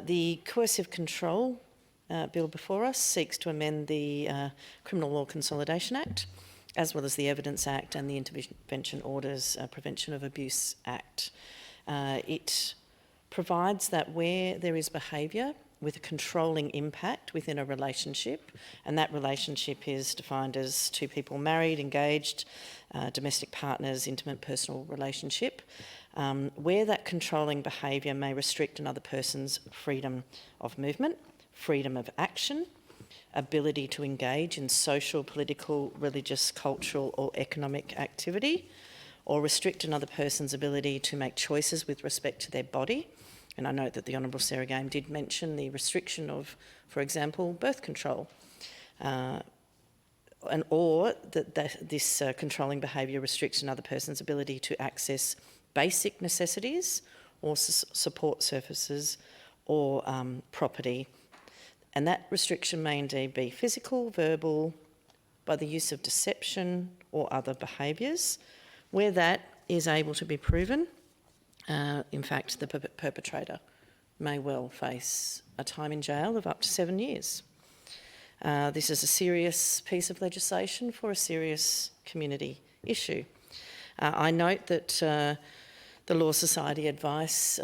The Coercive Control Bill before us seeks to amend the Criminal Law Consolidation Act, as well as the Evidence Act and the Intervention Orders Prevention of Abuse Act. It provides that where there is behaviour with a controlling impact within a relationship, and that relationship is defined as two people married, engaged, domestic partners, intimate personal relationship, where that controlling behaviour may restrict another person's freedom of movement, freedom of action, ability to engage in social, political, religious, cultural or economic activity, or restrict another person's ability to make choices with respect to their body. And I note that the Honourable Sarah Game did mention the restriction of, for example, birth control, or that this controlling behaviour restricts another person's ability to access basic necessities or support services or property. And that restriction may indeed be physical, verbal, by the use of deception or other behaviours. Where that is able to be proven, in fact, the perpetrator may well face a time in jail of up to 7 years. This is a serious piece of legislation for a serious community issue. I note that the Law Society Advice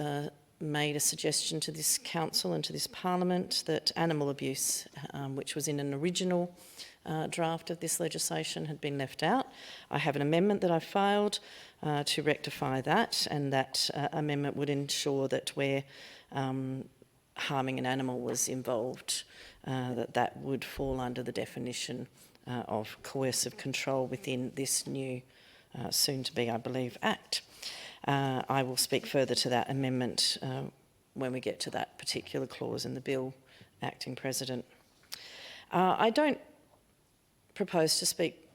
made a suggestion to this council and to this parliament that animal abuse, which was in an original draft of this legislation, had been left out. I have an amendment that I filed to rectify that, and that amendment would ensure that where harming an animal was involved, that would fall under the definition of coercive control within this new, soon-to-be, I believe, Act. I will speak further to that amendment when we get to that particular clause in the bill, Acting President. I don't propose to speak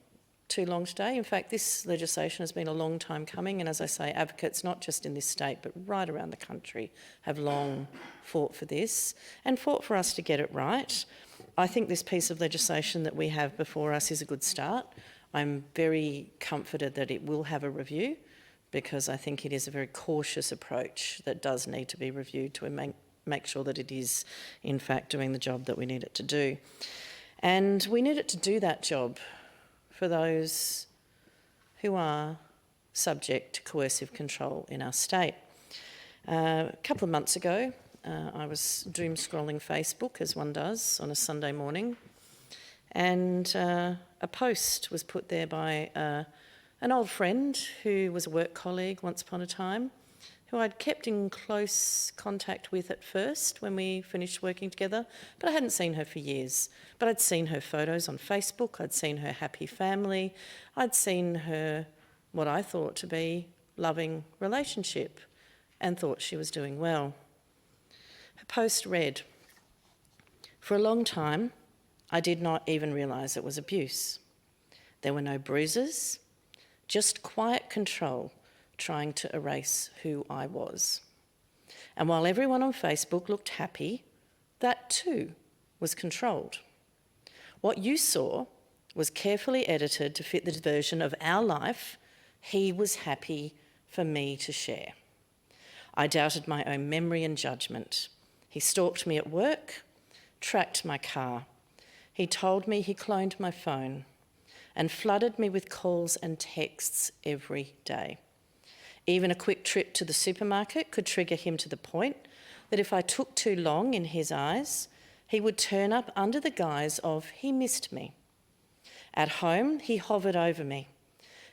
too long today. In fact, this legislation has been a long time coming, and as I say, advocates not just in this state but right around the country have long fought for this and fought for us to get it right. I think this piece of legislation that we have before us is a good start. I'm very comforted that it will have a review, because I think it is a very cautious approach that does need to be reviewed to make sure that it is, in fact, doing the job that we need it to do. And we need it to do that job for those who are subject to coercive control in our state. A couple of months ago, I was doom scrolling Facebook, as one does on a Sunday morning, and a post was put there by an old friend who was a work colleague once upon a time, who I'd kept in close contact with at first when we finished working together, but I hadn't seen her for years. But I'd seen her photos on Facebook, I'd seen her happy family, I'd seen her what I thought to be loving relationship and thought she was doing well. Her post read, "For a long time, I did not even realise it was abuse. There were no bruises, just quiet control trying to erase who I was. And while everyone on Facebook looked happy, that too was controlled. What you saw was carefully edited to fit the version of our life he was happy for me to share. I doubted my own memory and judgment. He stalked me at work, tracked my car. He told me he cloned my phone and flooded me with calls and texts every day. Even a quick trip to the supermarket could trigger him to the point that if I took too long in his eyes, he would turn up under the guise of he missed me. At home, he hovered over me,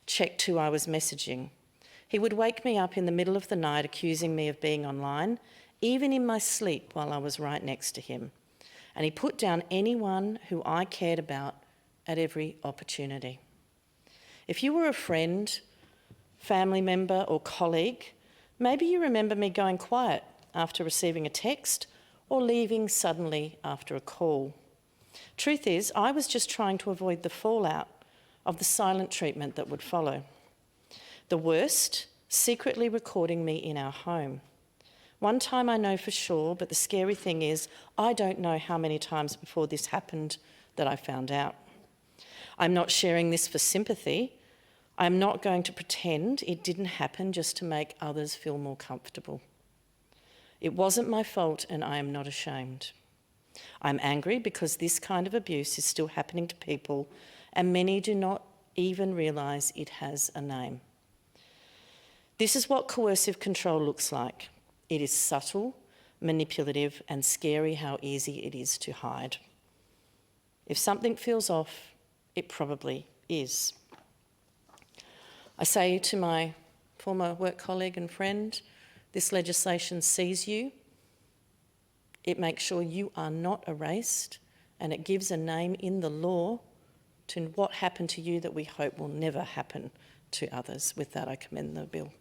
checked who I was messaging. He would wake me up in the middle of the night accusing me of being online, even in my sleep while I was right next to him. And he put down anyone who I cared about at every opportunity. If you were a friend, family member or colleague, maybe you remember me going quiet after receiving a text or leaving suddenly after a call. Truth is, I was just trying to avoid the fallout of the silent treatment that would follow. The worst, secretly recording me in our home. One time I know for sure, but the scary thing is I don't know how many times before this happened that I found out. I'm not sharing this for sympathy. I'm not going to pretend it didn't happen just to make others feel more comfortable. It wasn't my fault and I am not ashamed. I'm angry because this kind of abuse is still happening to people and many do not even realise it has a name. This is what coercive control looks like. It is subtle, manipulative and scary how easy it is to hide. If something feels off, it probably is. I say to my former work colleague and friend, this legislation sees you, it makes sure you are not erased, and it gives a name in the law to what happened to you that we hope will never happen to others. With that, I commend the bill.